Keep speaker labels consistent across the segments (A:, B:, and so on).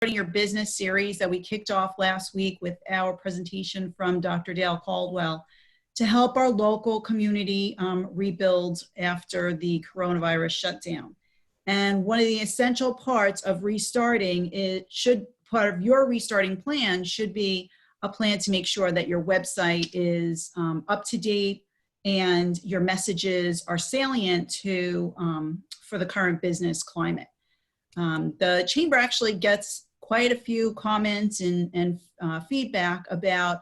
A: Your business series that we kicked off last week with our presentation from Dr. Dale Caldwell to help our local community rebuild after the coronavirus shutdown. And one of the essential parts of restarting part of your restarting plan should be a plan to make sure that your website is up to date and your messages are salient to for the current business climate. The Chamber actually gets quite a few comments and feedback about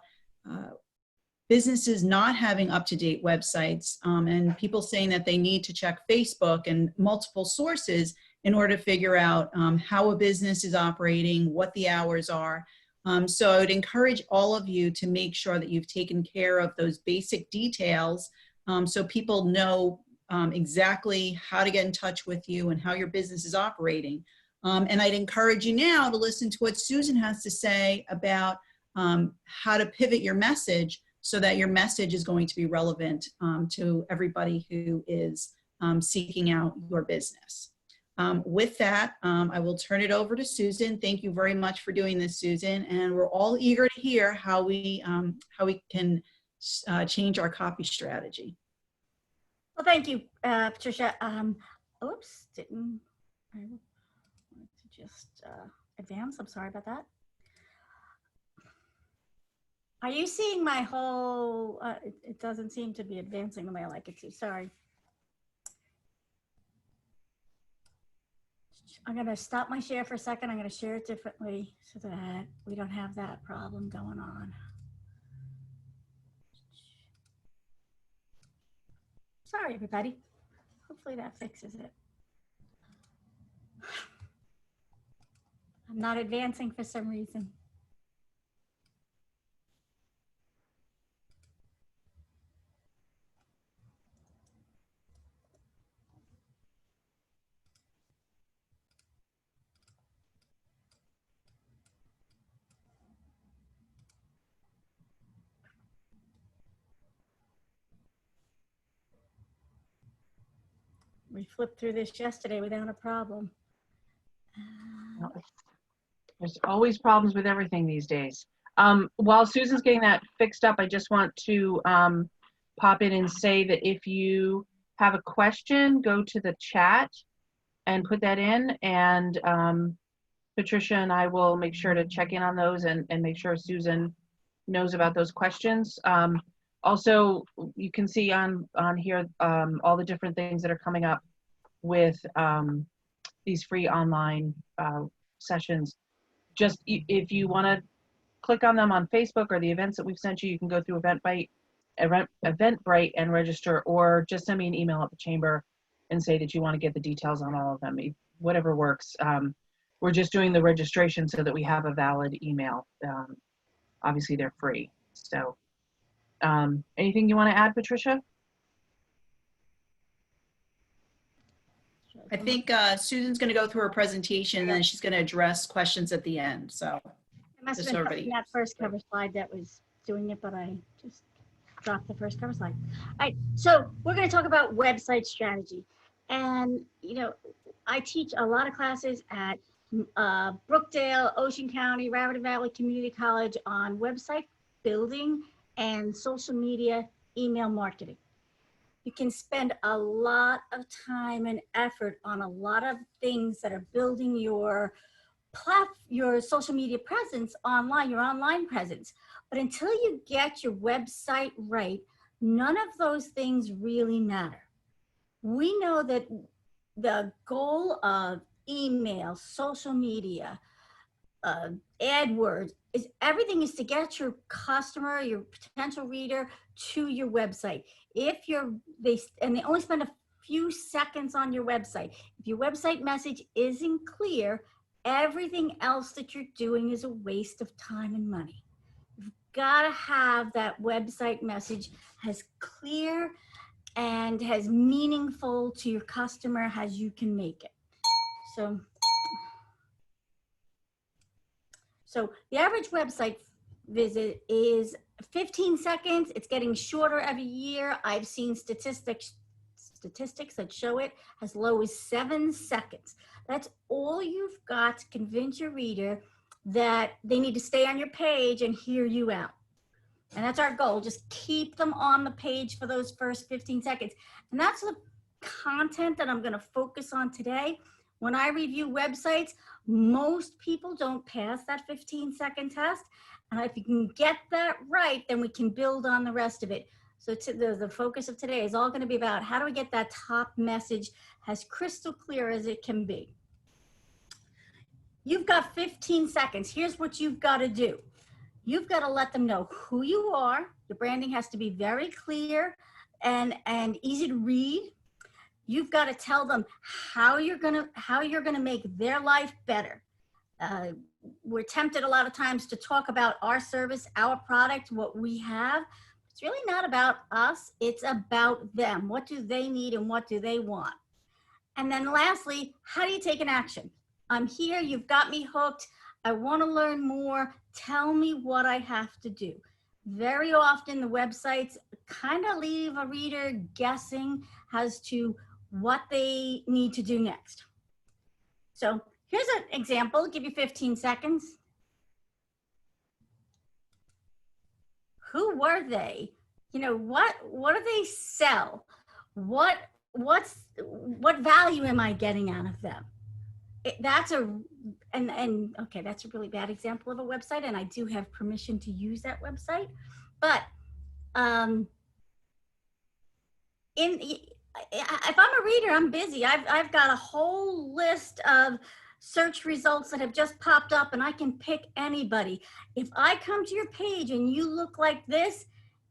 A: businesses not having up-to-date websites and people saying that they need to check Facebook and multiple sources in order to figure out how a business is operating, what the hours are. So I would encourage all of you to make sure that you've taken care of those basic details so people know exactly how to get in touch with you and how your business is operating. And I'd encourage you now to listen to what Susan has to say about how to pivot your message so that your message is going to be relevant to everybody who is seeking out your business. With that, I will turn it over to Susan. Thank you very much for doing this, Susan. And we're all eager to hear how we can change our copy strategy.
B: Well, thank you, Patricia. Oops, didn't. I wanted to just advance. I'm sorry about that. Are you seeing my whole, it doesn't seem to be advancing the way I like it to, sorry. I'm gonna stop my share for a second. I'm gonna share it differently so that we don't have that problem going on. Sorry, everybody. Hopefully that fixes it. I'm not advancing for some reason. We flipped through this yesterday without a problem.
C: There's always problems with everything these days. While Susan's getting that fixed up, I just want to pop in and say that if you have a question, go to the chat and put that in, and Patricia and I will make sure to check in on those and make sure Susan knows about those questions. Also, you can see on here all the different things that are coming up with these free online sessions. Just if you want to click on them on Facebook or the events that we've sent you, you can go through Eventbrite and register, or just send me an email at the Chamber and say that you want to get the details on all of them, whatever works. We're just doing the registration so that we have a valid email. Obviously, they're free. So anything you want to add, Patricia?
A: I think Susan's going to go through her presentation and then she's going to address questions at the end. So
B: it must have been that first cover slide that was doing it, but I just dropped the first cover slide. All right, so we're going to talk about website strategy. And, you know, I teach a lot of classes at Brookdale, Ocean County, Rabbit Valley Community College on website building and social media email marketing. You can spend a lot of time and effort on a lot of things that are building your social media presence online, your online presence. But until you get your website right, none of those things really matter. We know that the goal of email, social media, AdWords, everything is to get your customer, your potential reader to your website. They only spend a few seconds on your website. If your website message isn't clear, everything else that you're doing is a waste of time and money. You've got to have that website message as clear and as meaningful to your customer as you can make it. So the average website visit is 15 seconds. It's getting shorter every year. I've seen statistics statistics that show it, as low as 7 seconds. That's all you've got to convince your reader that they need to stay on your page and hear you out. And that's our goal. Just keep them on the page for those first 15 seconds. And that's the content that I'm going to focus on today. When I review websites, most people don't pass that 15-second test. And if you can get that right, then we can build on the rest of it. So the focus of today is all going to be about how do we get that top message as crystal clear as it can be. You've got 15 seconds. Here's what you've got to do. You've got to let them know who you are. Your branding has to be very clear and easy to read. You've got to tell them how you're gonna make their life better. We're tempted a lot of times to talk about our service, our product, what we have. It's really not about us. It's about them. What do they need and what do they want? And then lastly, how do you take an action? I'm here. You've got me hooked. I want to learn more. Tell me what I have to do. Very often the websites kind of leave a reader guessing as to what they need to do next. So here's an example. I'll give you 15 seconds. Who were they? You know, what do they sell? What value am I getting out of them? That's a really bad example of a website, and I do have permission to use that website. But if I'm a reader, I'm busy. I've got a whole list of search results that have just popped up, and I can pick anybody. If I come to your page and you look like this,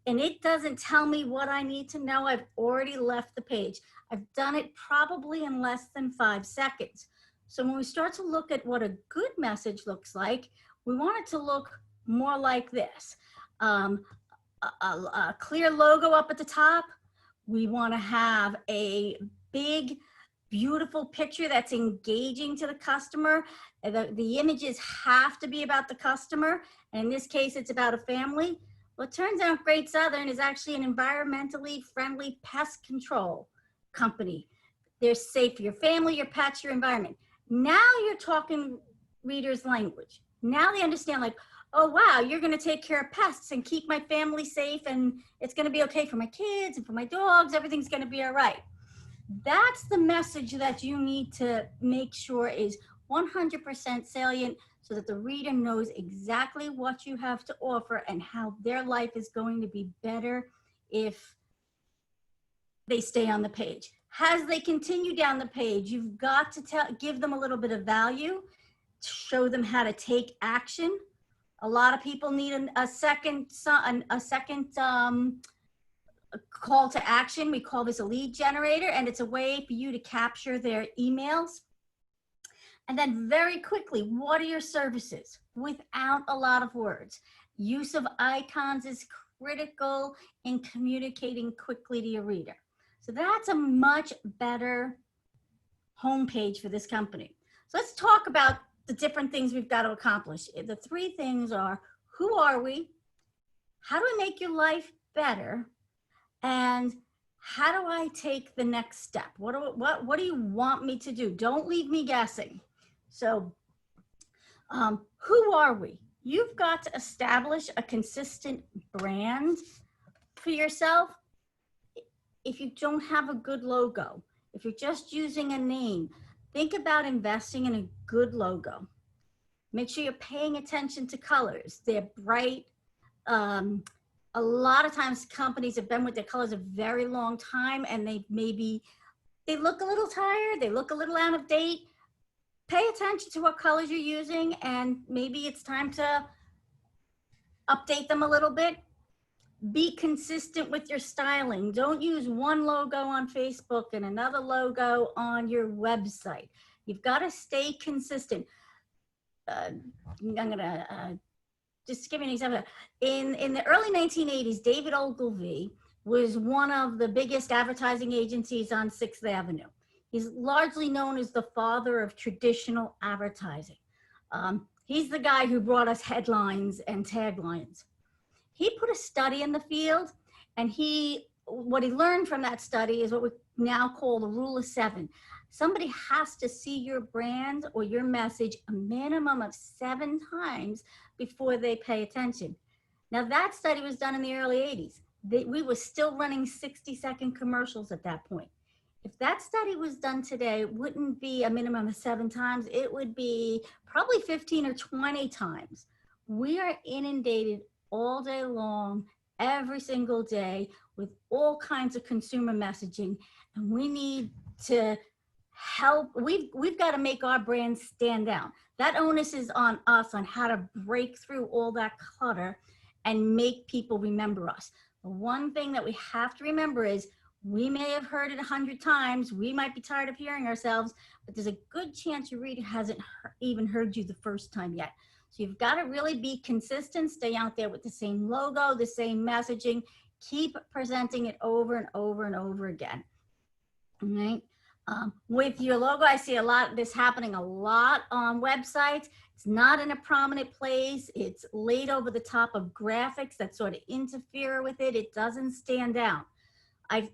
B: and it doesn't tell me what I need to know, I've already left the page. I've done it probably in less than 5 seconds. So when we start to look at what a good message looks like, we want it to look more like this. A clear logo up at the top. We want to have a big, beautiful picture that's engaging to the customer. The images have to be about the customer. And in this case, it's about a family. Well, it turns out Great Southern is actually an environmentally friendly pest control company. They're safe for your family, your pets, your environment. Now you're talking readers' language. Now they understand, like, oh, wow, you're going to take care of pests and keep my family safe, and it's going to be okay for my kids and for my dogs. Everything's going to be all right. That's the message that you need to make sure is 100% salient so that the reader knows exactly what you have to offer and how their life is going to be better if they stay on the page. As they continue down the page, you've got to give them a little bit of value, show them how to take action. A lot of people need a second call to action. We call this a lead generator, and it's a way for you to capture their emails. And then very quickly, what are your services? Without a lot of words. Use of icons is critical in communicating quickly to your reader. So that's a much better homepage for this company. So let's talk about the different things we've got to accomplish. The 3 things are, who are we? How do I make your life better? And how do I take the next step? What do you want me to do? Don't leave me guessing. So who are we? You've got to establish a consistent brand for yourself. If you don't have a good logo, if you're just using a name, think about investing in a good logo. Make sure you're paying attention to colors. They're bright. A lot of times companies have been with their colors a very long time, and they look a little tired. They look a little out of date. Pay attention to what colors you're using, and maybe it's time to update them a little bit. Be consistent with your styling. Don't use one logo on Facebook and another logo on your website. You've got to stay consistent. I'm gonna just give you an example. In the early 1980s, David Ogilvy was one of the biggest advertising agencies on 6th Avenue. He's largely known as the father of traditional advertising. He's the guy who brought us headlines and taglines. He put a study in the field, and what he learned from that study is what now call the rule of 7. Somebody has to see your brand or your message a minimum of 7 times before they pay attention. Now that study was done in the early 80s. We were still running 60-second commercials at that point. If that study was done today, it wouldn't be a minimum of 7 times. It would be probably 15 or 20 times. We are inundated all day long, every single day, with all kinds of consumer messaging, and we need to help. We've got to make our brand stand out. That onus is on us on how to break through all that clutter and make people remember us. The one thing that we have to remember is we may have heard it 100 times. We might be tired of hearing ourselves, but there's a good chance your reader hasn't even heard you the first time yet. So you've got to really be consistent, stay out there with the same logo, the same messaging, keep presenting it over and over and over again. All right. With your logo, I see a lot of this happening a lot on websites. It's not in a prominent place. It's laid over the top of graphics that sort of interfere with it. It doesn't stand out. I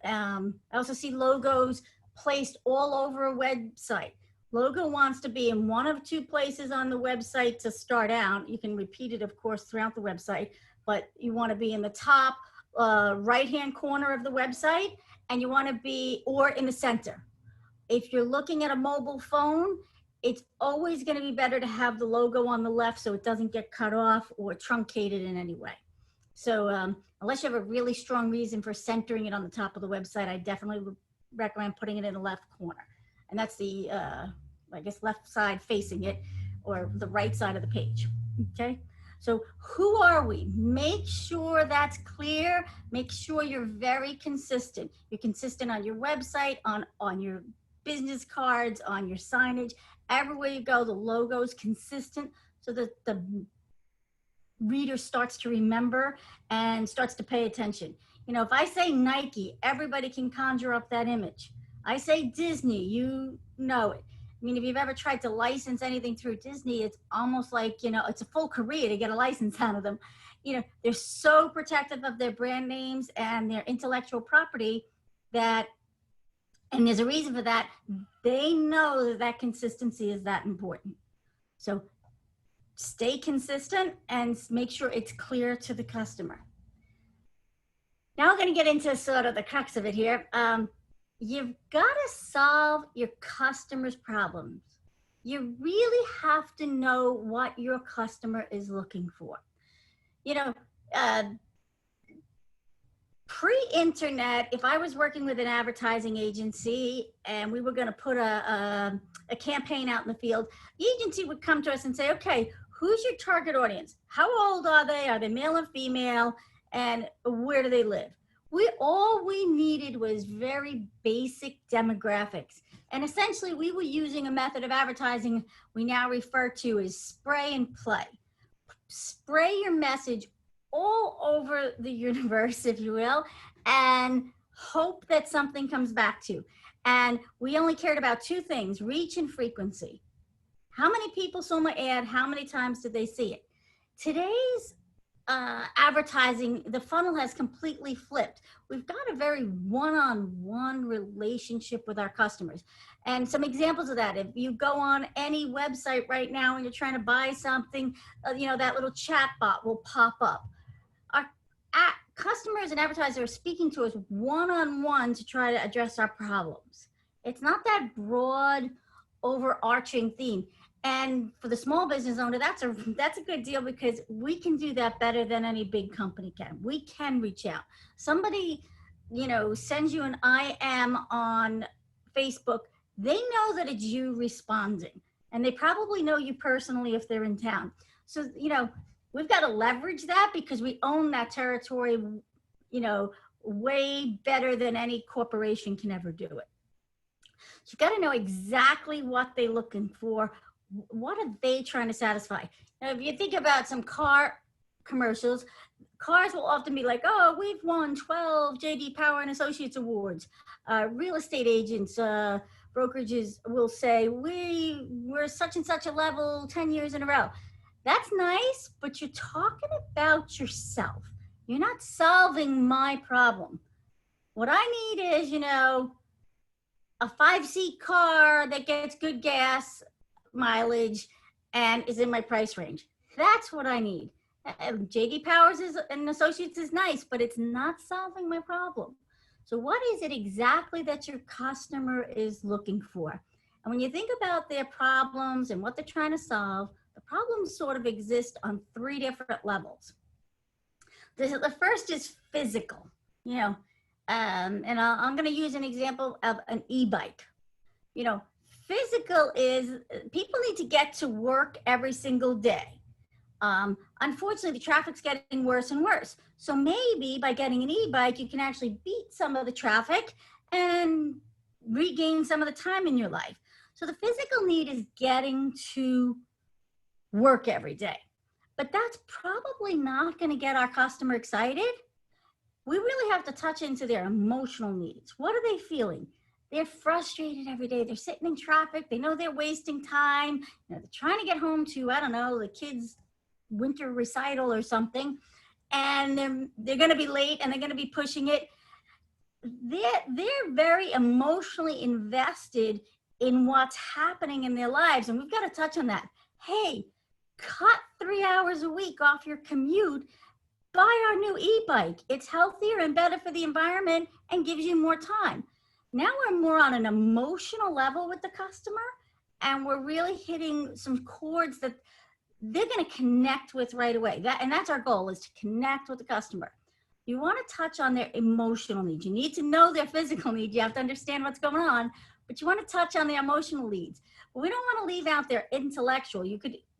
B: also see logos placed all over a website. Logo wants to be in one of 2 places on the website to start out. You can repeat it, of course, throughout the website, but you want to be in the top right-hand corner of the website, and you want to be, or in the center. If you're looking at a mobile phone, it's always going to be better to have the logo on the left so it doesn't get cut off or truncated in any way. So unless you have a really strong reason for centering it on the top of the website, I definitely would recommend putting it in the left corner. And that's the, I guess, left side facing it, or the right side of the page, okay? So who are we? Make sure that's clear. Make sure you're very consistent. You're consistent on your website, on your business cards, on your signage. Everywhere you go, the logo is consistent so that the reader starts to remember and starts to pay attention. You know, if I say Nike, everybody can conjure up that image. I say Disney, you know it. I mean, if you've ever tried to license anything through Disney, it's almost like, you know, it's a full career to get a license out of them. You know, they're so protective of their brand names and their intellectual property that, and there's a reason for that, they know that that consistency is that important. So stay consistent and make sure it's clear to the customer. Now we're going to get into sort of the crux of it here. You've got to solve your customers' problems. You really have to know what your customer is looking for. You know, pre-internet, if I was working with an advertising agency and we were going to put a campaign out in the field, the agency would come to us and say, okay, who's your target audience? How old are they? Are they male and female? And where do they live? All we needed was very basic demographics. And essentially we were using a method of advertising we now refer to as spray and play. Spray your message all over the universe, if you will, and hope that something comes back to you. And we only cared about 2 things, reach and frequency. How many people saw my ad? How many times did they see it? Today's advertising, the funnel has completely flipped. We've got a very one-on-one relationship with our customers. And some examples of that, if you go on any website right now and you're trying to buy something, you know, that little chat bot will pop up. Our customers and advertisers are speaking to us one-on-one to try to address our problems. It's not that broad, overarching theme. And for the small business owner, that's a good deal because we can do that better than any big company can. We can reach out. Somebody, you know, sends you an IM on Facebook, they know that it's you responding, and they probably know you personally if they're in town. So, you know, we've got to leverage that because we own that territory, you know, way better than any corporation can ever do it. So you got to know exactly what they're looking for. What are they trying to satisfy? Now, if you think about some car commercials, cars will often be like, oh, we've won 12 J.D. Power and Associates awards. Real estate agents, brokerages will say, we're such and such a level 10 years in a row. That's nice, but you're talking about yourself. You're not solving my problem. What I need is, you know, a 5-seat car that gets good gas mileage and is in my price range. That's what I need. JD Powers and Associates is nice, but it's not solving my problem. So what is it exactly that your customer is looking for? And when you think about their problems and what they're trying to solve, the problems sort of exist on 3 different levels. The first is physical, you know, and I'm going to use an example of an e-bike. You know, physical is people need to get to work every single day. Unfortunately, the traffic's getting worse and worse. So maybe by getting an e-bike, you can actually beat some of the traffic and regain some of the time in your life. So the physical need is getting to work every day. But that's probably not going to get our customer excited. We really have to touch into their emotional needs. What are they feeling? They're frustrated every day. They're sitting in traffic. They know they're wasting time. You know, they're trying to get home to, I don't know, the kids' winter recital or something, and they're going to be late and they're going to be pushing it. They're very emotionally invested in what's happening in their lives, and we've got to touch on that. Hey, cut 3 hours a week off your commute. Buy our new e-bike. It's healthier and better for the environment and gives you more time. Now we're more on an emotional level with the customer, and we're really hitting some chords that they're going to connect with right away. That's our goal, is to connect with the customer. You want to touch on their emotional needs. You need to know their physical needs. You have to understand what's going on, but you want to touch on their emotional needs. But we don't want to leave out their intellectual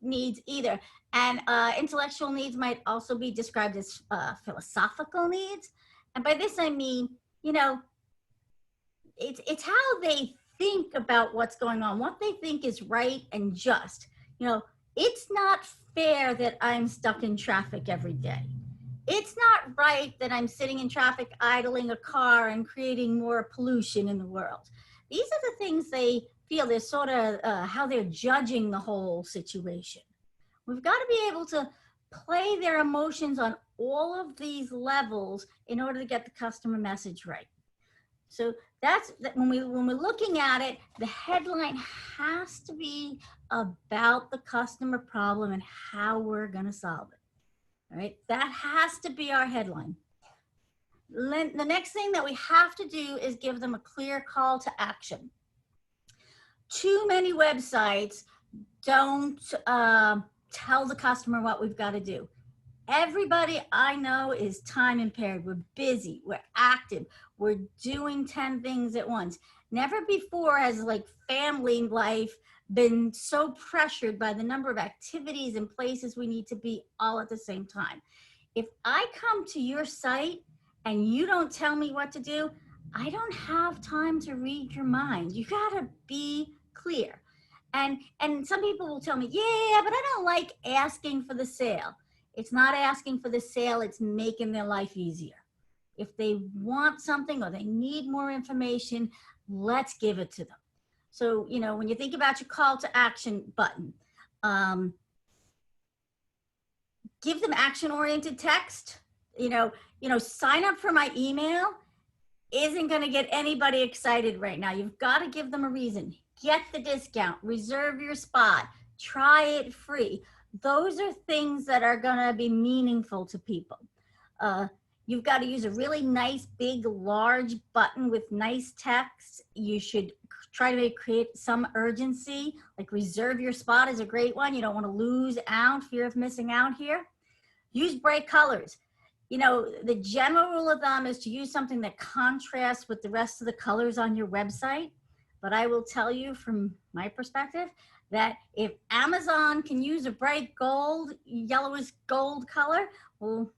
B: needs either. And intellectual needs might also be described as philosophical needs. And by this, I mean, you know, it's how they think about what's going on, what they think is right and just. You know, it's not fair that I'm stuck in traffic every day. It's not right that I'm sitting in traffic, idling a car and creating more pollution in the world. These are the things they feel. They're sort of how they're judging the whole situation. We've got to be able to play their emotions on all of these levels in order to get the customer message right. So that's when we're looking at it, the headline has to be about the customer problem and how we're going to solve it. All right, that has to be our headline. The next thing that we have to do is give them a clear call to action. Too many websites don't tell the customer what we've got to do. Everybody I know is time impaired. We're busy, we're active, we're doing 10 things at once. Never before has like family life been so pressured by the number of activities and places we need to be all at the same time. If I come to your site and you don't tell me what to do, I don't have time to read your mind. You gotta be clear. And some people will tell me, yeah, but I don't like asking for the sale. It's not asking for the sale, it's making their life easier. If they want something or they need more information, let's give it to them. So, you know, when you think about your call to action button, give them action-oriented text. You know, sign up for my email isn't going to get anybody excited right now. You've got to give them a reason. Get the discount, reserve your spot, try it free. Those are things that are going to be meaningful to people. You've got to use a really nice, big, large button with nice text. You should try to create some urgency, like reserve your spot is a great one. You don't want to lose out, fear of missing out here. Use bright colors. You know, the general rule of thumb is to use something that contrasts with the rest of the colors on your website. But I will tell you from my perspective that if Amazon can use a bright gold, yellowish gold color, well,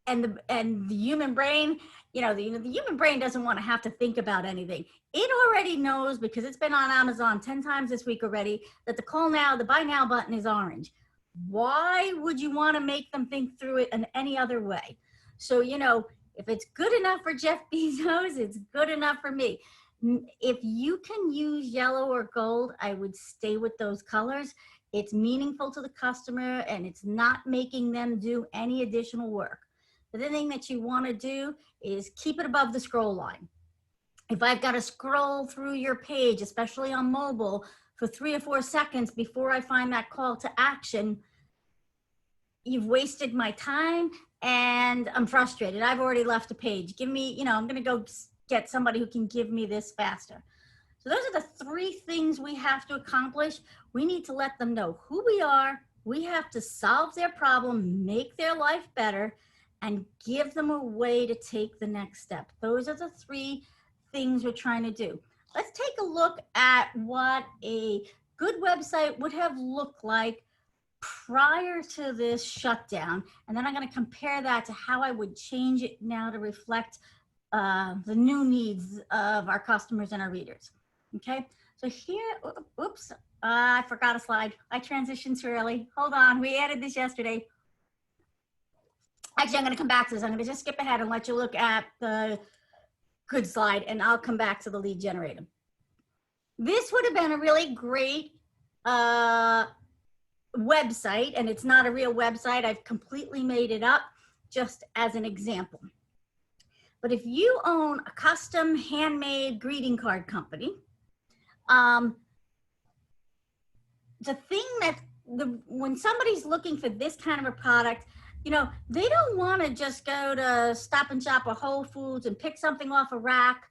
B: and the human brain, you know, the human brain doesn't want to have to think about anything. It already knows, because it's been on Amazon 10 times this week already, that the buy now button is orange. Why would you want to make them think through it in any other way? So, you know, if it's good enough for Jeff Bezos, it's good enough for me. If you can use yellow or gold, I would stay with those colors. It's meaningful to the customer and it's not making them do any additional work. The thing that you want to do is keep it above the scroll line. If I've got to scroll through your page, especially on mobile, for 3 or 4 seconds before I find that call to action, you've wasted my time and I'm frustrated. I've already left a page. Give me, I'm going to go get somebody who can give me this faster. So those are the 3 things we have to accomplish. We need to let them know who we are. We have to solve their problem, make their life better, and give them a way to take the next step. Those are the 3 things we're trying to do. Let's take a look at what a good website would have looked like prior to this shutdown. And then I'm going to compare that to how I would change it now to reflect the new needs of our customers and our readers. Okay, so here, oops, I forgot a slide. I transitioned too early. Hold on, we added this yesterday. Actually, I'm going to come back to this. I'm going to just skip ahead and let you look at the good slide, and I'll come back to the lead generator. This would have been a really great website, and it's not a real website. I've completely made it up just as an example. But if you own a custom handmade greeting card company, the thing that when somebody's looking for this kind of a product, they don't want to just go to Stop and Shop or Whole Foods and pick something off a rack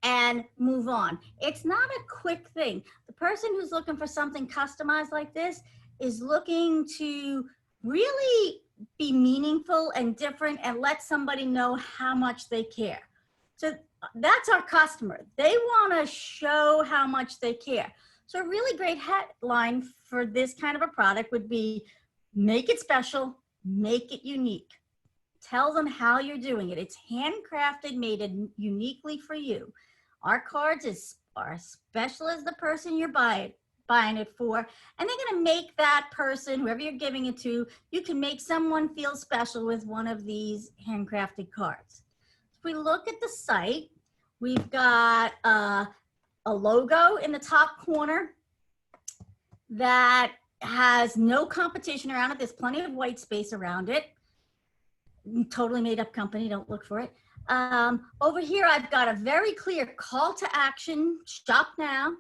B: and move on. It's not a quick thing. The person who's looking for something customized like this is looking to really be meaningful and different and let somebody know how much they care. So that's our customer. They want to show how much they care. So a really great headline for this kind of a product would be, make it special, make it unique. Tell them how you're doing it. It's handcrafted, made uniquely for you. Our cards are special as the person you're buying it for, and they're going to make that person, whoever you're giving it to, you can make someone feel special with one of these handcrafted cards. If we look at the site, we've got a logo in the top corner that has no competition around it. There's plenty of white space around it. Totally made up company, don't look for it. Over here, I've got a very clear call to action, shop now.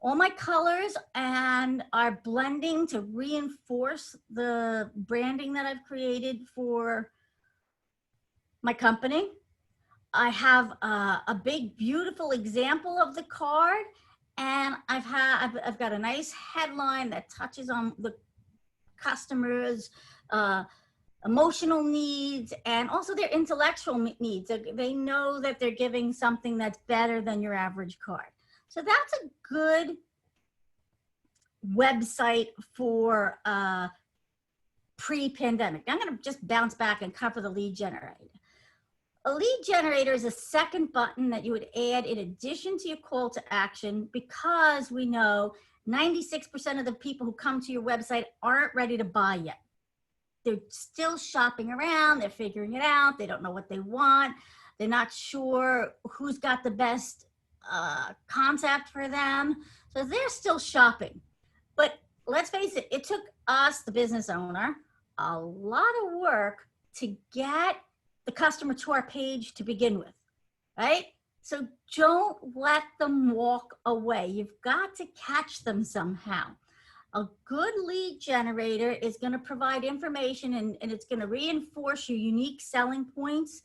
B: All my colors and are blending to reinforce the branding that I've created for my company. I have a big, beautiful example of the card, and I've got a nice headline that touches on the customer's emotional needs and also their intellectual needs. They know that they're giving something that's better than your average card. So that's a good website for pre-pandemic. I'm going to just bounce back and cover the lead generator. A lead generator is a second button that you would add in addition to your call to action, because we know 96% of the people who come to your website aren't ready to buy yet. They're still shopping around, they're figuring it out, they don't know what they want, they're not sure who's got the best concept for them. So they're still shopping. But let's face it, it took us, the business owner, a lot of work to get the customer to our page to begin with, right? So don't let them walk away. You've got to catch them somehow. A good lead generator is going to provide information and it's going to reinforce your unique selling points.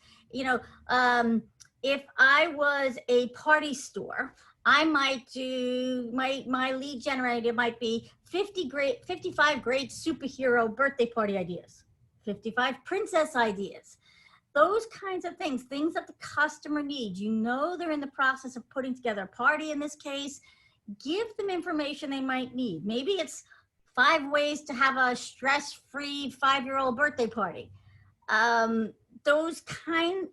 B: If I was a party store, I might do, my lead generator might be 55 great superhero birthday party ideas, 55 princess ideas. Those kinds of things that the customer needs. They're in the process of putting together a party in this case. Give them information they might need. Maybe it's 5 ways to have a stress-free 5-year-old birthday party. That kind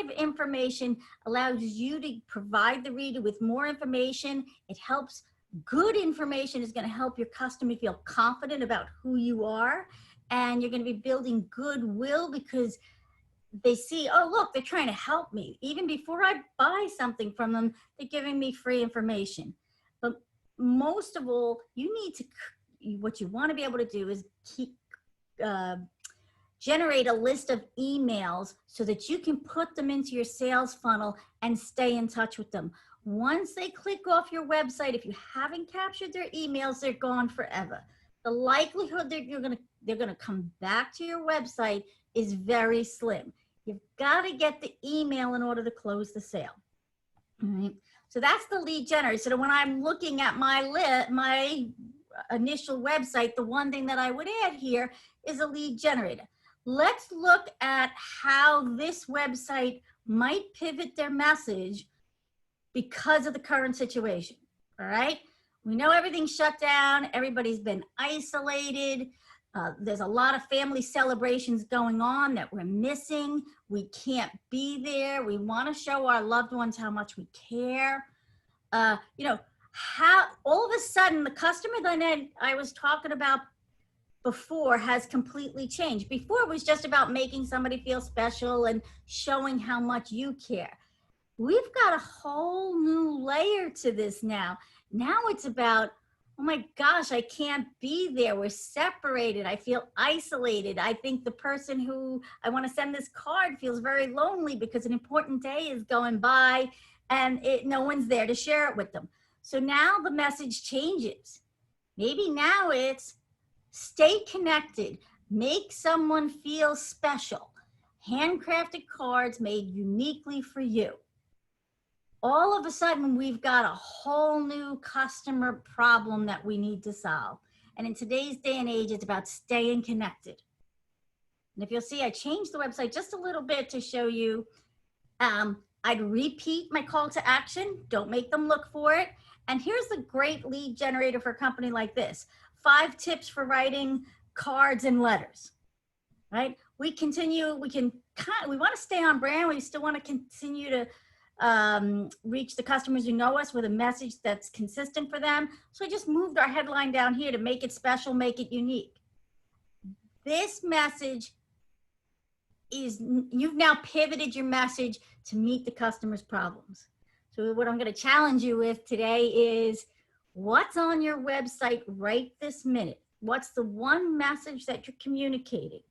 B: of information allows you to provide the reader with more information. It helps. Good information is going to help your customer feel confident about who you are, and you're going to be building goodwill because they see, oh, look, they're trying to help me. Even before I buy something from them, they're giving me free information. But most of all, what you want to be able to do is keep generate a list of emails so that you can put them into your sales funnel and stay in touch with them. Once they click off your website, if you haven't captured their emails, they're gone forever. The likelihood that they're gonna come back to your website is very slim. You've got to get the email in order to close the sale. All right. So that's the lead generator. So when I'm looking at my initial website, the one thing that I would add here is a lead generator. Let's look at how this website might pivot their message because of the current situation. All right. We know everything's shut down. Everybody's been isolated. There's a lot of family celebrations going on that we're missing. We can't be there. We want to show our loved ones how much we care. You know, how all of a sudden the customer that I was talking about before has completely changed. Before it was just about making somebody feel special and showing how much you care. We've got a whole new layer to this now. Now it's about, oh my gosh, I can't be there. We're separated. I feel isolated. I think the person who I want to send this card feels very lonely because an important day is going by and no one's there to share it with them. So now the message changes. Maybe now it's stay connected, make someone feel special, handcrafted cards made uniquely for you. All of a sudden, we've got a whole new customer problem that we need to solve. And in today's day and age, it's about staying connected. And if you'll see, I changed the website just a little bit to show you. I'd repeat my call to action. Don't make them look for it. And here's the great lead generator for a company like this. 5 tips for writing cards and letters, right? We want to stay on brand. We still want to continue to reach the customers who know us with a message that's consistent for them. So I just moved our headline down here to make it special, make it unique. This message is, you've now pivoted your message to meet the customer's problems. So what I'm going to challenge you with today is what's on your website right this minute? What's the one message that you're communicating?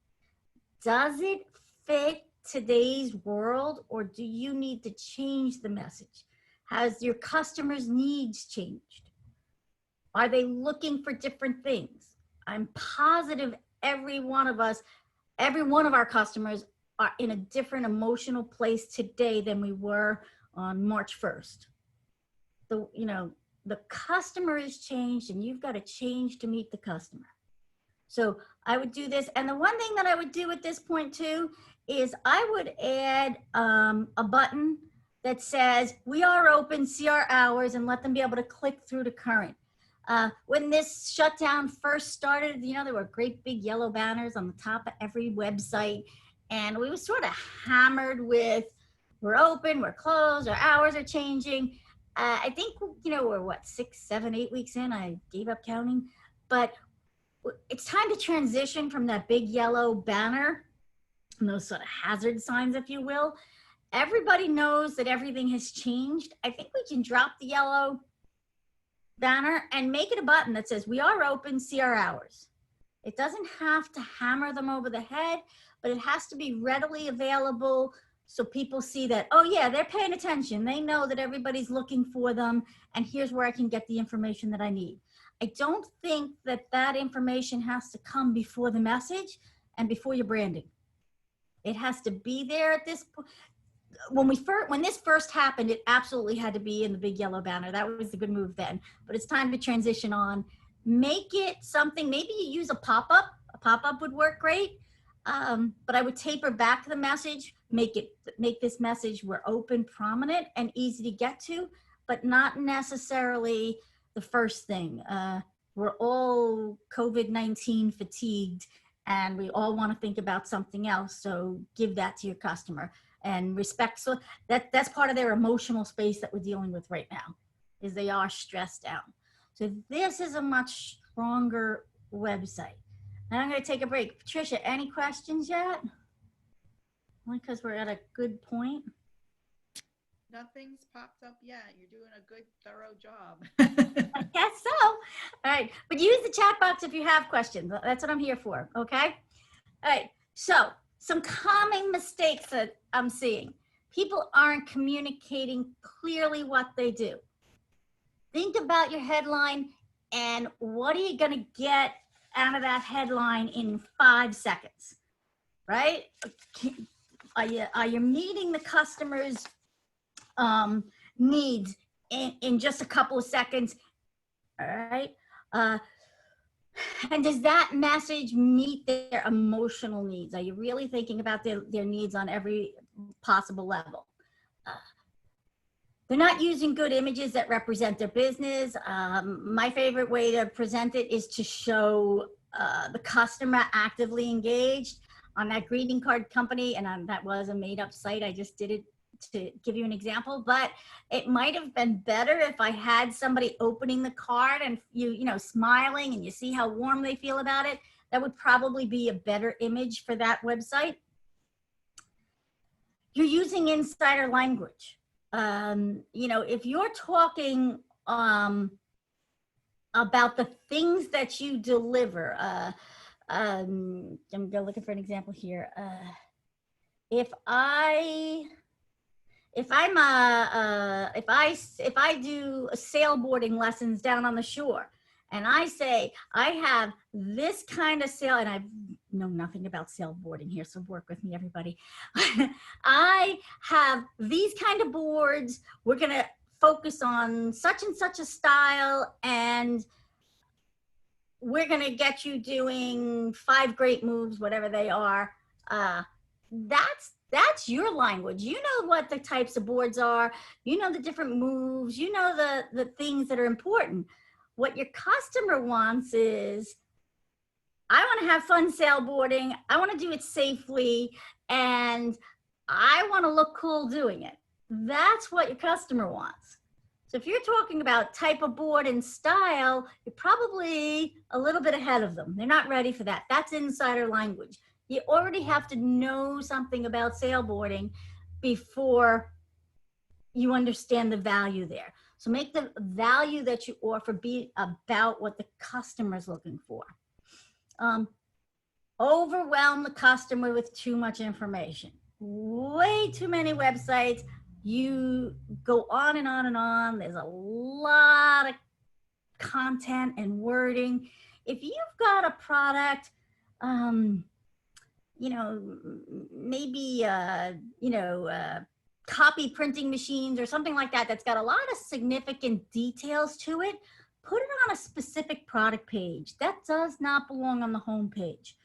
B: Does it fit today's world, or do you need to change the message? Has your customers' needs changed? Are they looking for different things? I'm positive every one of our customers are in a different emotional place today than we were on March 1st. The customer has changed and you've got to change to meet the customer. So I would do this. And the one thing that I would do at this point too is I would add a button that says, we are open, see our hours, and let them be able to click through to current. When this shutdown first started, there were great big yellow banners on the top of every website. And we were sort of hammered with, we're open, we're closed, our hours are changing. I think, we're what, 6, 7, 8 weeks in, I gave up counting. But it's time to transition from that big yellow banner and those sort of hazard signs, if you will. Everybody knows that everything has changed. I think we can drop the yellow banner and make it a button that says, we are open, see our hours. It doesn't have to hammer them over the head, but it has to be readily available so people see that, oh yeah, they're paying attention. They know that everybody's looking for them, and here's where I can get the information that I need. I don't think that information has to come before the message and before your branding. It has to be there at this point. When this first happened, it absolutely had to be in the big yellow banner. That was a good move then, but it's time to transition on. Make it something, maybe you use a pop-up. A pop-up would work great, but I would taper back the message, make this message, we're open, prominent, and easy to get to, but not necessarily the first thing. We're all COVID-19 fatigued, and we all want to think about something else, so give that to your customer. And respect, so that's part of their emotional space that we're dealing with right now, is they are stressed out. So this is a much stronger website. Now I'm going to take a break. Patricia, any questions yet? Only because we're at a good point.
A: Nothing's popped up yet. You're doing a good, thorough job.
B: I guess so. All right, but use the chat box if you have questions. That's what I'm here for, okay? All right, So some common mistakes that I'm seeing. People aren't communicating clearly what they do. Think about your headline and what are you going to get out of that headline in 5 seconds, right? Are you meeting the customer's needs in just a couple of seconds? All right. And does that message meet their emotional needs? Are you really thinking about their needs on every possible level? They're not using good images that represent their business. My favorite way to present it is to show the customer actively engaged on that greeting card company. And that was a made up site. I just did it to give you an example, but it might have been better if I had somebody opening the card and you know, smiling and you see how warm they feel about it. That would probably be a better image for that website. You're using insider language. You know, if you're talking about the things that you deliver, I'm looking for an example here. If I do sailboarding lessons down on the shore, and I say I have this kind of sail, and I know nothing about sailboarding here, so work with me, everybody. I have these kind of boards. We're gonna focus on such and such a style, and we're gonna get you doing 5 great moves, whatever they are. That's your language. You know what the types of boards are. You know the different moves. You know the things that are important. What your customer wants is, I want to have fun sailboarding. I want to do it safely, and I want to look cool doing it. That's what your customer wants. So if you're talking about type of board and style, you're probably a little bit ahead of them. They're not ready for that. That's insider language. You already have to know something about sailboarding before you understand the value there. So make the value that you offer be about what the customer is looking for. Overwhelm the customer with too much information. Way too many websites. You go on and on and on. There's a lot of content and wording. If you've got a product, you know, maybe, copy printing machines or something like that, that's got a lot of significant details to it, put it on a specific product page. That does not belong on the home page.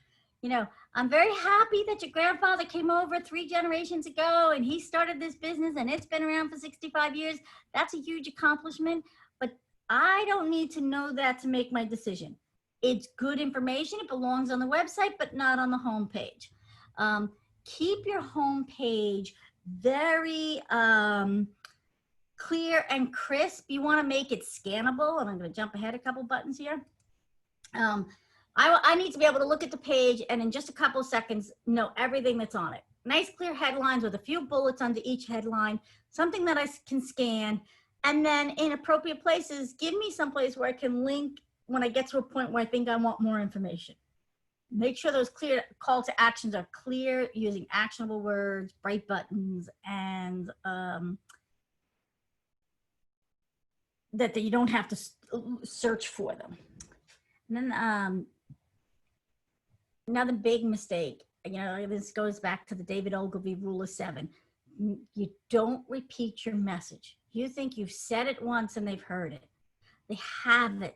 B: You know, I'm very happy that your grandfather came over 3 generations ago and he started this business and it's been around for 65 years. That's a huge accomplishment, but I don't need to know that to make my decision. It's good information. It belongs on the website, but not on the home page. Keep your home page very clear and crisp. You want to make it scannable, and I'm going to jump ahead a couple buttons here. I need to be able to look at the page and in just a couple of seconds know everything that's on it. Nice clear headlines with a few bullets under each headline, something that I can scan, and then in appropriate places, give me someplace where I can link when I get to a point where I think I want more information. Make sure those clear call to actions are clear, using actionable words, bright buttons, and that you don't have to search for them. And then another big mistake, you know, this goes back to the David Ogilvy rule of 7. You don't repeat your message. You think you've said it once and they've heard it. They haven't.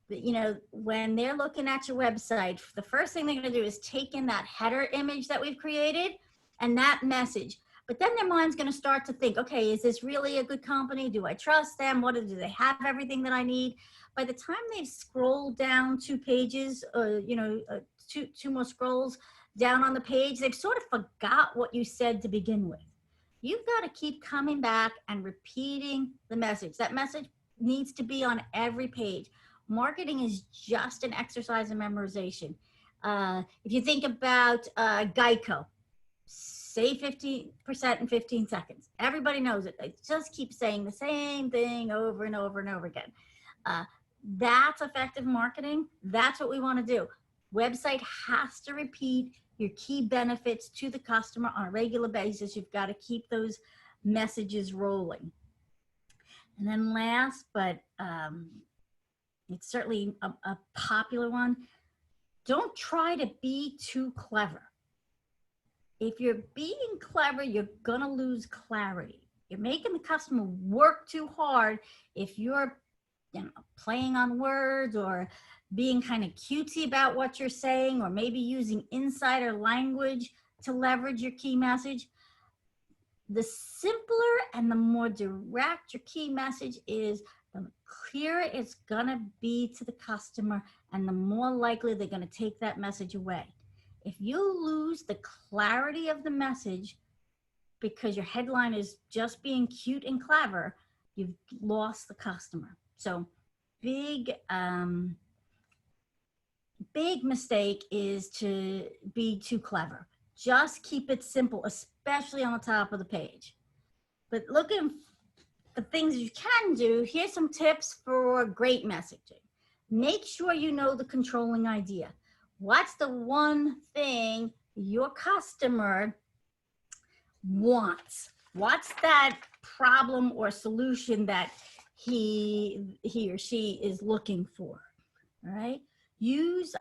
B: You know, when they're looking at your website, the first thing they're going to do is take in that header image that we've created and that message. But then their mind's going to start to think, okay, is this really a good company? Do I trust them? Do they have everything that I need? By the time they've scrolled down 2 pages, two more scrolls down on the page, they've sort of forgot what you said to begin with. You've got to keep coming back and repeating the message. That message needs to be on every page. Marketing is just an exercise in memorization. If you think about Geico, say 15% in 15 seconds. Everybody knows it. They just keep saying the same thing over and over and over again. That's effective marketing. That's what we want to do. Website has to repeat your key benefits to the customer on a regular basis. You've got to keep those messages rolling. And then last, but it's certainly a popular one, don't try to be too clever. If you're being clever, you're gonna lose clarity. You're making the customer work too hard if you're playing on words or being kind of cutesy about what you're saying, or maybe using insider language to leverage your key message. The simpler and the more direct your key message is, the clearer it's gonna be to the customer and the more likely they're gonna take that message away. If you lose the clarity of the message because your headline is just being cute and clever, you've lost the customer. So big mistake is to be too clever. Just keep it simple, especially on the top of the page. But looking for things you can do, here's some tips for great messaging. Make sure you know the controlling idea. What's the one thing your customer wants? What's that problem or solution that he or she is looking for? All right. Use,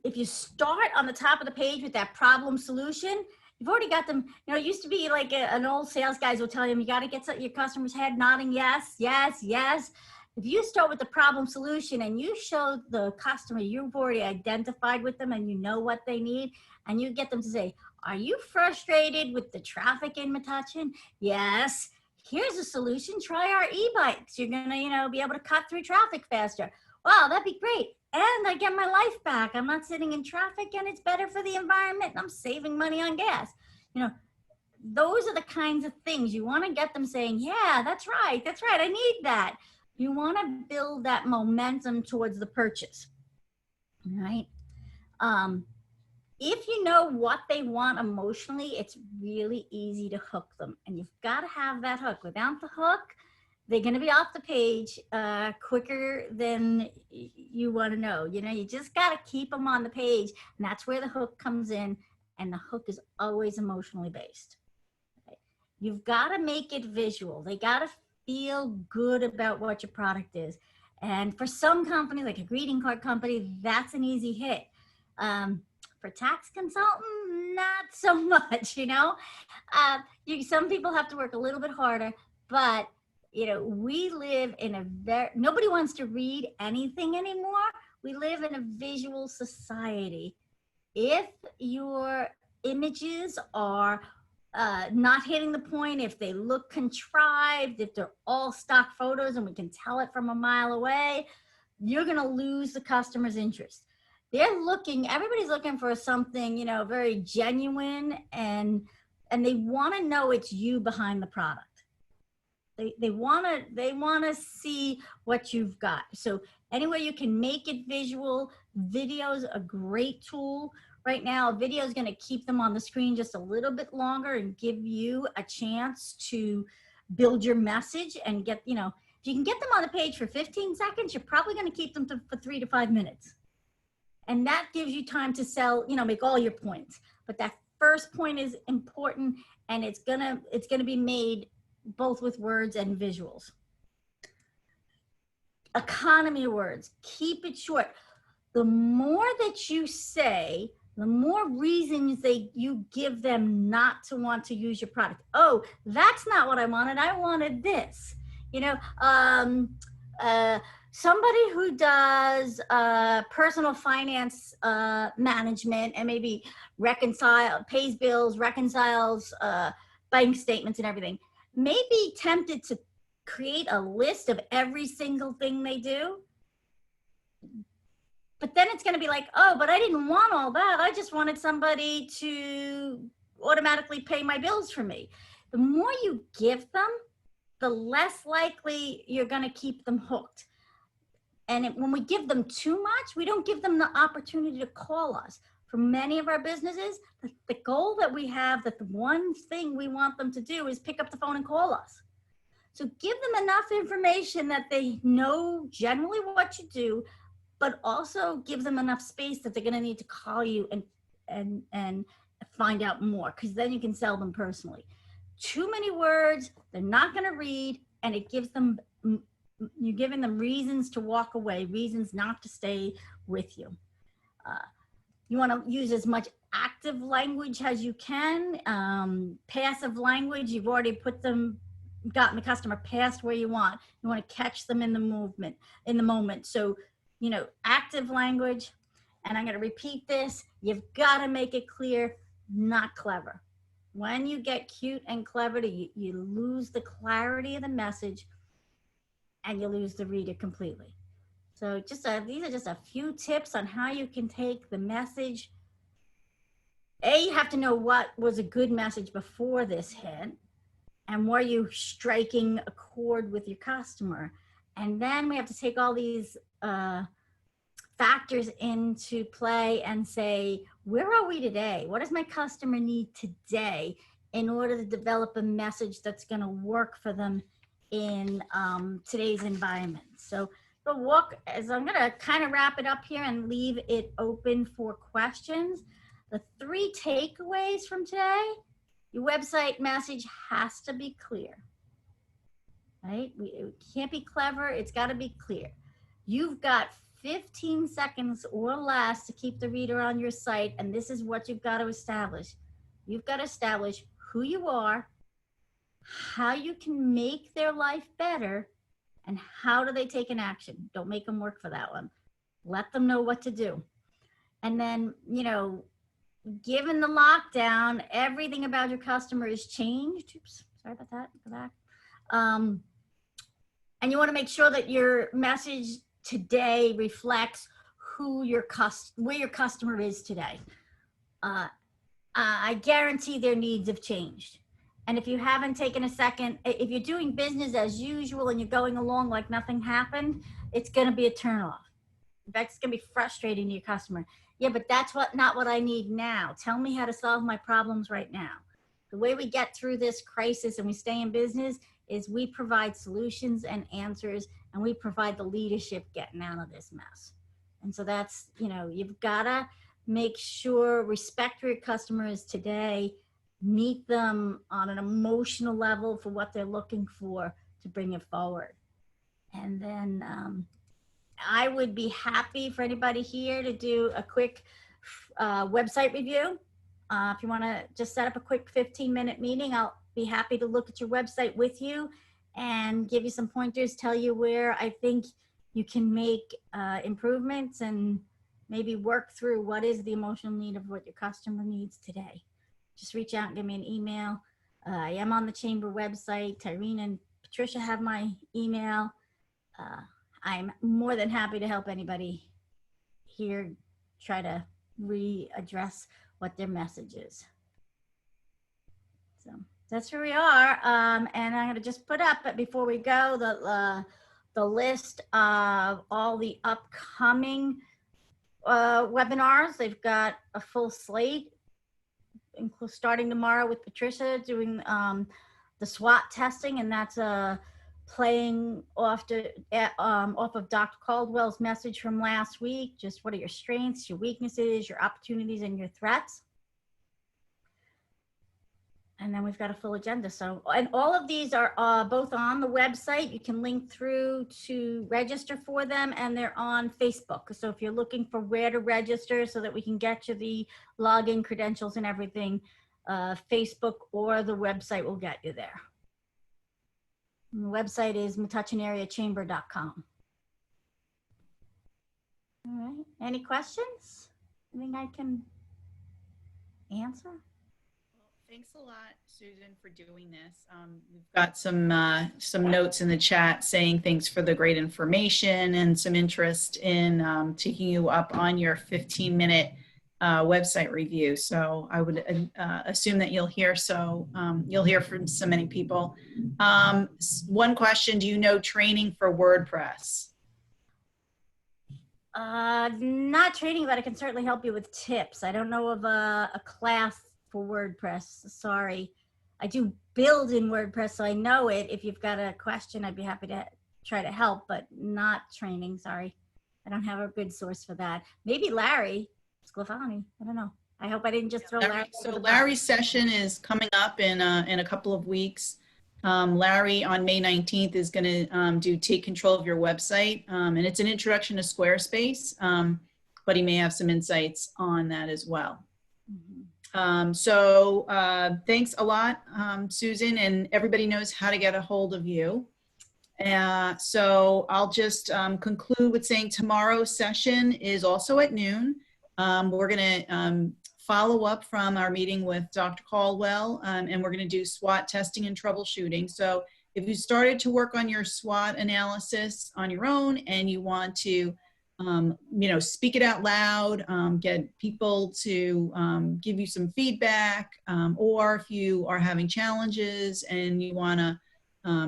B: if you start on the top of the page with that problem solution, you've already got them. It used to be like an old sales guys will tell you, you got to get your customer's head nodding yes, yes, yes. If you start with the problem solution and you show the customer you've already identified with them and you know what they need, and you get them to say, are you frustrated with the traffic in Metuchen? Yes. Here's a solution. Try our e-bikes. You're going to, be able to cut through traffic faster. Wow, that'd be great. And I get my life back. I'm not sitting in traffic and it's better for the environment. I'm saving money on gas. Those are the kinds of things you want to get them saying, yeah, that's right. That's right. I need that. You want to build that momentum towards the purchase. All right. If you know what they want emotionally, it's really easy to hook them. And you've got to have that hook. Without the hook, they're going to be off the page quicker than you want to know. You just got to keep them on the page. And that's where the hook comes in. And the hook is always emotionally based. Okay. You've got to make it visual. They got to feel good about what your product is. And for some companies, like a greeting card company, that's an easy hit. For tax consultant, not so much, some people have to work a little bit harder, but we live in nobody wants to read anything anymore. We live in a visual society. If your images are not hitting the point, if they look contrived, if they're all stock photos and we can tell it from a mile away, you're going to lose the customer's interest. Everybody's looking for something, very genuine, and they want to know it's you behind the product. They want to see what you've got. So anyway, you can make it visual. Video's a great tool. Right now, a video is going to keep them on the screen just a little bit longer and give you a chance to build your message and get, if you can get them on the page for 15 seconds, you're probably going to keep them for 3 to 5 minutes. And that gives you time to sell, make all your points. But that first point is important, and it's gonna be made both with words and visuals. Economy words, keep it short. The more that you say, the more reasons you give them not to want to use your product. Oh, that's not what I wanted. I wanted this. Somebody who does personal finance management and maybe pays bills, reconciles bank statements and everything, may be tempted to create a list of every single thing they do. But then it's going to be like, oh, but I didn't want all that. I just wanted somebody to automatically pay my bills for me. The more you give them, the less likely you're going to keep them hooked. And when we give them too much, we don't give them the opportunity to call us. For many of our businesses, the goal that we have, that the one thing we want them to do is pick up the phone and call us. So give them enough information that they know generally what you do, but also give them enough space that they're going to need to call you and find out more, because then you can sell them personally. Too many words, they're not going to read, and it gives them, you're giving them reasons to walk away, reasons not to stay with you. You want to use as much active language as you can. Passive language, you've already gotten the customer past where you want. You want to catch them in the moment. So, active language, and I'm going to repeat this, you've got to make it clear, not clever. When you get cute and clever, you lose the clarity of the message and you lose the reader completely. So these are just a few tips on how you can take the message. You have to know what was a good message before this hit, and were you striking a chord with your customer? And then we have to take all these factors into play and say, where are we today? What does my customer need today in order to develop a message that's going to work for them in today's environment? So the walk, as I'm going to kind of wrap it up here and leave it open for questions. The 3 takeaways from today: your website message has to be clear, right? It can't be clever. It's got to be clear. You've got 15 seconds or less to keep the reader on your site, and this is what you've got to establish. You've got to establish who you are, how you can make their life better, and how do they take an action. Don't make them work for that one. Let them know what to do. And then, given the lockdown, everything about your customer is changed. Oops, sorry about that. Go back. And you want to make sure that your message today reflects where your customer is today. I guarantee their needs have changed. And if you haven't taken a second, if you're doing business as usual and you're going along like nothing happened, it's going to be a turnoff. In fact, it's going to be frustrating to your customer. Yeah, but that's not what I need now. Tell me how to solve my problems right now. The way we get through this crisis and we stay in business is we provide solutions and answers, and we provide the leadership getting out of this mess. And so that's, you've got to make sure, respect your customers today, meet them on an emotional level for what they're looking for to bring it forward. And then I would be happy for anybody here to do a quick website review. If you want to just set up a quick 15-minute meeting, I'll be happy to look at your website with you and give you some pointers, tell you where I think you can make improvements, and maybe work through what is the emotional need of what your customer needs today. Just reach out and give me an email. I am on the Chamber website. Tyrene and Patricia have my email. I'm more than happy to help anybody here try to readdress what their message is. So that's where we are. And I'm going to just put up, but before we go, the list of all the upcoming webinars. They've got a full slate, starting tomorrow with Patricia doing the SWOT testing, and that's playing off of Dr. Caldwell's message from last week. Just what are your strengths, your weaknesses, your opportunities, and your threats. And then we've got a full agenda. So, and all of these are both on the website. You can link through to register for them, and they're on Facebook. So if you're looking for where to register so that we can get you the login credentials and everything, Facebook or the website will get you there. And the website is metuchenareachamber.com. All right. Any questions? Anything I can answer?
A: Thanks a lot, Susan, for doing this. We've got some notes in the chat saying thanks for the great information and some interest in taking you up on your 15-minute website review. So I would assume that you'll hear from so many people. One question: do you know training for WordPress?
B: Not training, but I can certainly help you with tips. I don't know of a class for WordPress. Sorry. I do build in WordPress, so I know it. If you've got a question, I'd be happy to try to help, but not training. Sorry. I don't have a good source for that. Maybe Larry Sclafani. I don't know. I hope I didn't just throw Larry.
A: So Larry's session is coming up in a couple of weeks. Larry on May 19th is going to do Take Control of Your Website. And it's an introduction to Squarespace, but he may have some insights on that as well. So thanks a lot, Susan, and everybody knows how to get a hold of you. So I'll just conclude with saying tomorrow's session is also at noon. We're going to follow up from our meeting with Dr. Caldwell, and we're going to do SWOT testing and troubleshooting. So if you started to work on your SWOT analysis on your own and you want to, speak it out loud, get people to give you some feedback, or if you are having challenges and you want to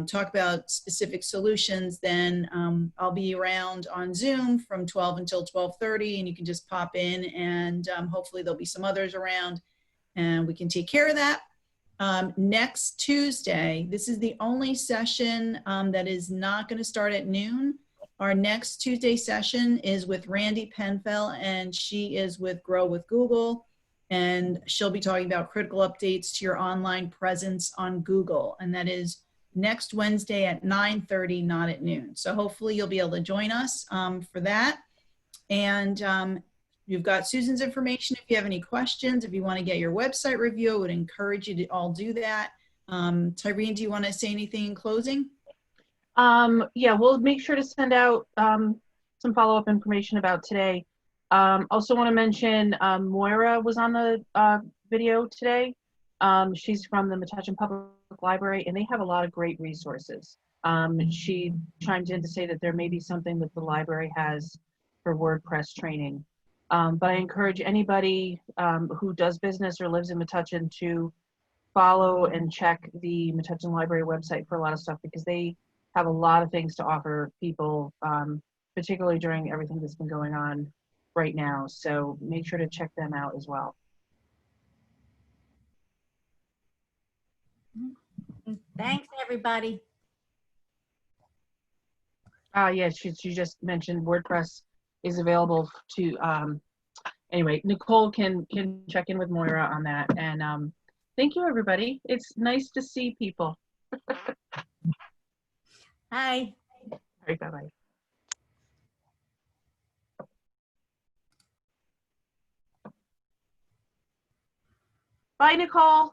A: talk about specific solutions, then I'll be around on Zoom from 12 until 12:30, and you can just pop in, and hopefully there'll be some others around and we can take care of that. Next Tuesday, this is the only session that is not going to start at noon. Our next Tuesday session is with Randy Penfell, and she is with Grow with Google, and she'll be talking about critical updates to your online presence on Google, and that is next Wednesday at 9:30, not at noon. So hopefully you'll be able to join us for that. And you've got Susan's information. If you have any questions, if you want to get your website review, I would encourage you to all do that. Tyrene, do you want to say anything in closing?
C: Yeah, we'll make sure to send out some follow-up information about today. Also want to mention Moira was on the video today. She's from the Metuchen Public Library, and they have a lot of great resources. She chimed in to say that there may be something that the library has for WordPress training. But I encourage anybody who does business or lives in Metuchen to follow and check the Metuchen Library website for a lot of stuff, because they have a lot of things to offer people, particularly during everything that's been going on right now. So make sure to check them out as well.
B: Thanks, everybody.
C: Yes, she just mentioned WordPress is available to, anyway, Nicole can check in with Moira on that. And thank you, everybody. It's nice to see people.
B: Hi.
C: All right, bye-bye. Bye, Nicole.